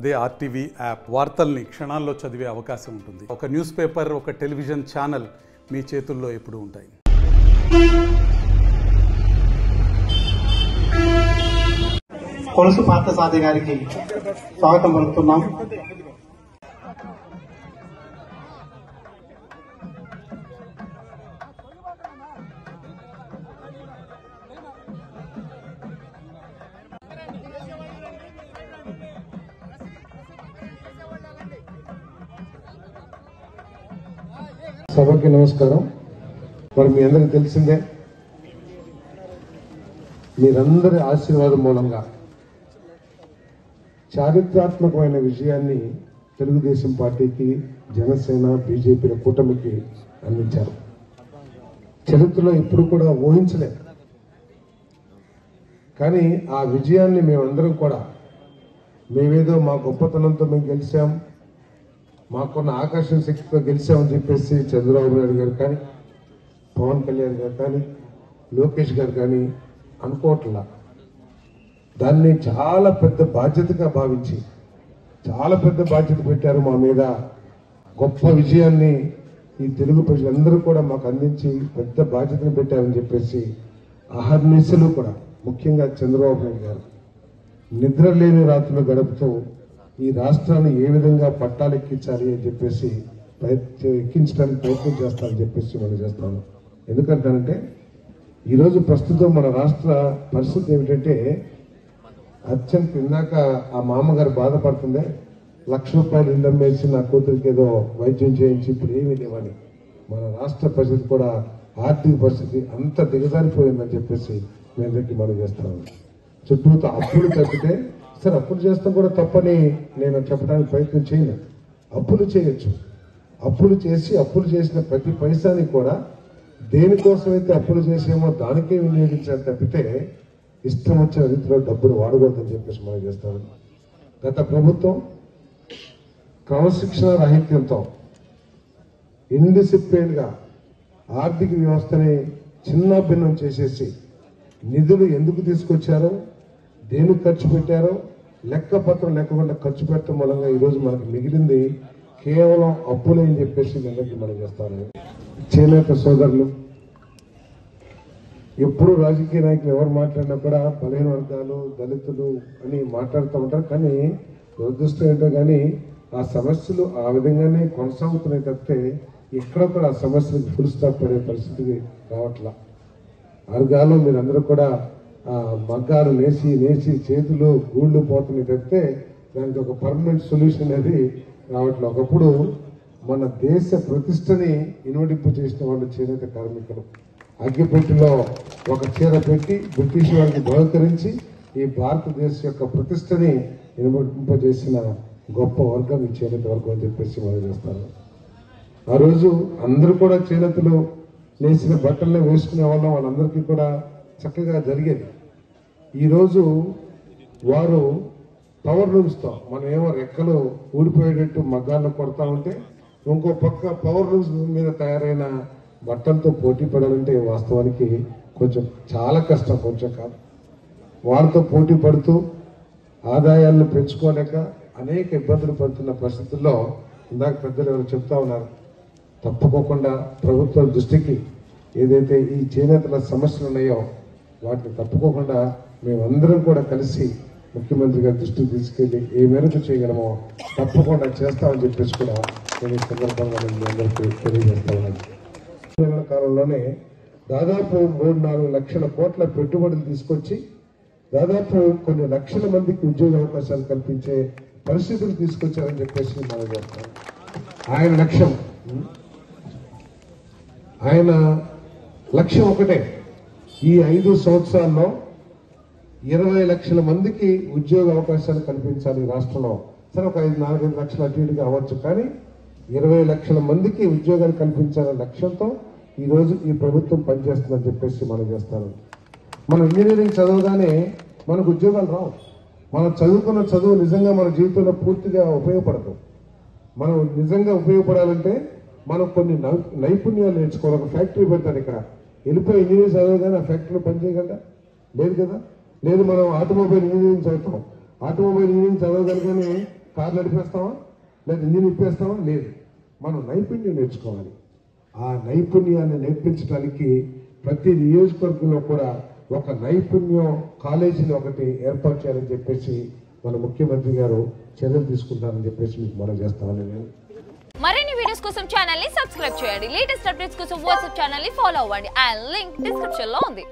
అదే RTV app వార్తల్ని క్షణాల్లో చదివే అవకాశం ఉంటుంది. ఒక న్యూస్ పేపర్, ఒక టెలివిజన్ ఛానల్ మీ చేతుల్లో ఎప్పుడూ ఉంటాయి. కొలుసు పార్థసారథి గారికి స్వాగతం పలుకుతున్నాం. సభకి నమస్కారం. మరి మీ అందరికి తెలిసిందే, మీరందరి ఆశీర్వాదం మూలంగా చారిత్రాత్మకమైన విజయాన్ని తెలుగుదేశం పార్టీకి, జనసేన, బీజేపీల కూటమికి అందించారు. చరిత్రలో ఎప్పుడు కూడా ఊహించలేదు. కానీ ఆ విజయాన్ని మేమందరం కూడా మేమేదో మా గొప్పతనంతో మేము గెలిచాం, మాకున్న ఆకర్షణ శక్తితో గెలిచామని చెప్పేసి చంద్రబాబు నాయుడు గారు కానీ, పవన్ కళ్యాణ్ గారు కానీ, లోకేష్ గారు కానీ అనుకోవట్లా. దాన్ని చాలా పెద్ద బాధ్యతగా భావించి చాలా పెద్ద బాధ్యత పెట్టారు మా మీద. గొప్ప విజయాన్ని ఈ తెలుగు ప్రజలందరూ కూడా మాకు అందించి పెద్ద బాధ్యతను పెట్టారని చెప్పేసి అహర్నిశలు కూడా, ముఖ్యంగా చంద్రబాబు నాయుడు గారు నిద్ర లేని రాత్రులు గడుపుతూ ఈ రాష్ట్రాన్ని ఏ విధంగా పట్టాలెక్కించాలి అని చెప్పేసి ఎక్కించడానికి ప్రయత్నం చేస్తానని చెప్పేసి మనం చేస్తాను. ఎందుకంటానంటే ఈరోజు ప్రస్తుతం మన రాష్ట్ర పరిస్థితి ఏమిటంటే, అత్యంత ఇందాక ఆ మామగారు బాధపడుతుందే, ₹1,00,000 ఇల్లు అమ్మేసి నా కూతురికి ఏదో వైద్యం చేయించి ఇప్పుడు ఏమీ లేవని. మన రాష్ట్ర పరిస్థితి కూడా, ఆర్థిక పరిస్థితి అంత దిగజారిపోయిందని చెప్పేసి మేము దగ్గరికి మనం చేస్తాము. చుట్టూతో అప్పులు తప్పితే, సరే అప్పులు చేస్తాం కూడా తప్పని నేను చెప్పడానికి ప్రయత్నం చేయను. అప్పులు చేయొచ్చు. అప్పులు చేసిన ప్రతి పైసాని కూడా దేనికోసమైతే అప్పులు చేసామో దానికే వినియోగించాలి తప్పితే ఇష్టం వచ్చిన రీతిలో డబ్బులు వాడకూడదని చెప్పేసి మనం చేస్తాను. గత ప్రభుత్వం క్రమశిక్షణ రాహిత్యంతో, ఇండిసిప్లిన్గా ఆర్థిక వ్యవస్థని చిన్నాభిన్నం చేసేసి నిధులు ఎందుకు తీసుకొచ్చారో, దేనికి ఖర్చు పెట్టారో లెక్కపత్రం లేకుండా ఖర్చు పెట్టడం మూలంగా ఈరోజు మనకు మిగిలింది కేవలం అప్పులే అని చెప్పేసి అందరికీ మనం చేస్తాను. చేనేత సోదరులు ఎప్పుడు రాజకీయ నాయకులు ఎవరు మాట్లాడినా కూడా బలహీన వర్గాలు, దళితులు అని మాట్లాడుతూ ఉంటారు. కానీ దురదృష్టం ఏంటో కానీ ఆ సమస్యలు ఆ విధంగానే కొనసాగుతున్నాయి తప్పితే ఎక్కడ కూడా ఆ సమస్యలకు ఫుల్ స్టాప్ పడే పరిస్థితికి రావట్లా. అరగాలో మీరందరూ కూడా మగ్గాలు నేసి చేతులు గూళ్ళు పోతున్నాయి తప్పితే దానికి ఒక పర్మనెంట్ సొల్యూషన్ అనేది రావట్లేదు. ఒకప్పుడు మన దేశ ప్రతిష్టని ఇనుమడింపు చేసిన వాళ్ళు చేనేత కార్మికులు. అగ్గిపెట్టిలో ఒక చీర పెట్టి బ్రిటిష్ వారికి బహుకరించి ఈ భారతదేశం యొక్క ప్రతిష్టని ఇనుమడింపజేసిన గొప్ప వర్గం ఈ చేనేత వర్గం అని చెప్పేసి మనం చేస్తారు. ఆ రోజు అందరూ కూడా చేనేతలు నేసిన బట్టలనే వేసుకునే వాళ్ళం, వాళ్ళందరికీ కూడా చక్కగా జరిగేది. ఈరోజు వారు పవర్ లూమ్స్తో, మనం ఏమో రెక్కలు ఊడిపోయేటట్టు మగ్గాలను కొడతా ఉంటే, ఇంకో పక్క పవర్ లూమ్స్ మీద తయారైన బట్టలతో పోటీ పడాలంటే వాస్తవానికి కొంచెం చాలా కష్టం, కొంచెం కాదు. వారితో పోటీ పడుతూ ఆదాయాలను పెంచుకోలేక అనేక ఇబ్బందులు పడుతున్న పరిస్థితుల్లో ఇందాక పెద్దలు ఎవరు చెప్తా ఉన్నారు, తప్పకోకుండా ప్రభుత్వం దృష్టికి ఏదైతే ఈ చేనేతల సమస్యలు ఉన్నాయో వాటిని తప్పుకోకుండా మేమందరం కూడా కలిసి ముఖ్యమంత్రి గారి దృష్టికి తీసుకెళ్లి ఏ మేరకు చేయగలమో తప్పకుండా చేస్తామని చెప్పేసి కూడా నేను ఈ సందర్భంగా మీ అందరికీ తెలియజేస్తా ఉన్నాను. కాలంలోనే దాదాపు 3-4 లక్షల కోట్ల పెట్టుబడులు తీసుకొచ్చి దాదాపు కొన్ని లక్షల మందికి ఉద్యోగ అవకాశాలు కల్పించే పరిస్థితులు తీసుకొచ్చారని చెప్పేసి మనం చేస్తాం. ఆయన లక్ష్యం ఒకటే, ఈ 5 సంవత్సరాల్లో 20 లక్షల మందికి ఉద్యోగ అవకాశాలు కల్పించాలి రాష్ట్రంలో. సరే ఒక 4-5 లక్షలు అటు ఇటుగా అవ్వచ్చు, కానీ 20 లక్షల మందికి ఉద్యోగాలు కల్పించాలనే లక్ష్యంతో ఈరోజు ఈ ప్రభుత్వం పనిచేస్తుందని చెప్పేసి మనం చేస్తాను. మనం ఇంజనీరింగ్ చదవగానే మనకు ఉద్యోగాలు రావు. మనం చదువుకున్న చదువు నిజంగా మన జీవితంలో పూర్తిగా ఉపయోగపడదు. మనం నిజంగా ఉపయోగపడాలంటే మనం కొన్ని నైపుణ్యాలు నేర్చుకోవాలి. ఒక ఫ్యాక్టరీ పెడతాను, ఇక్కడ వెళ్ళిపోయి ఇంజనీరింగ్ చదవగానే ఆ ఫ్యాక్టరీలో పనిచేయగలరా? లేదు కదా. లేదు, మనం ఆటోమొబైల్ ఇంజనీరింగ్ చదువుతాం, ఆటోమొబైల్ ఇంజనీరింగ్ చదవగలగానే కారు నడిపేస్తామా, లేదా ఇంజిన్ ఇప్పేస్తామా? లేదు. మనం నైపుణ్యం నేర్చుకోవాలి. ఆ నైపుణ్యాన్ని నేర్పించడానికి ప్రతి నియోజకవర్గంలో కూడా ఒక నైపుణ్యం కాలేజీని ఒకటి ఏర్పాటు చేయాలని చెప్పేసి మన ముఖ్యమంత్రి గారు చర్యలు తీసుకుంటారని చెప్పేసి మీకు మనం చేస్తామని నేను. మరిన్ని వీడియోస్ కోసం ఛానల్ ని సబ్స్క్రైబ్ చేయండి. లేటెస్ట్ అప్డేట్స్ కోసం వాట్సాప్ ఛానల్ ని ఫాలో అవ్వండి. ఆ లింక్ డిస్క్రిప్షన్ లో ఉంది.